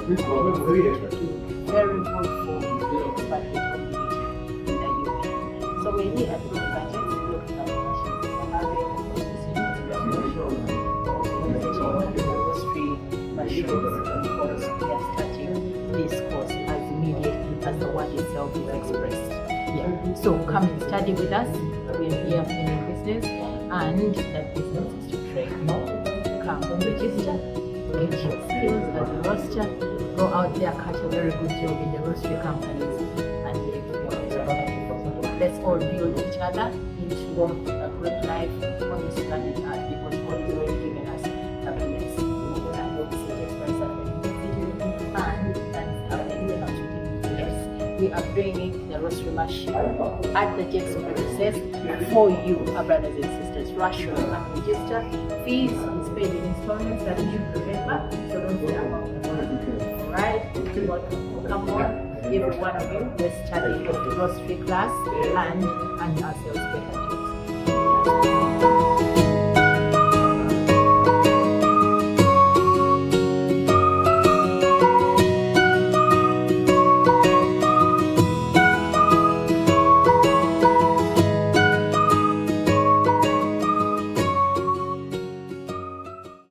very good for the expatriate community in the UK. So when we are doing budgets, we look at roastery machines, because we are starting this course as immediately as the word itself is expressed. Yeah. So come and study with us. We're here in business, and that business is to trade. Come register, get your skills as a roaster, go out there, catch a very good job in the roastery companies, and live your life. Let's all build each other into a great life on this planet Earth, because God has already given us happiness. And obviously, Jex Barista Institute, and that's happening in our place. We are bringing the roastery machine at the Jex premises for you, our brothers and sisters. Rush your register. Fees is paid in installments that you remember, so don't forget about it. Alright, come on, every one of you, let's study the roastery class and ourselves better.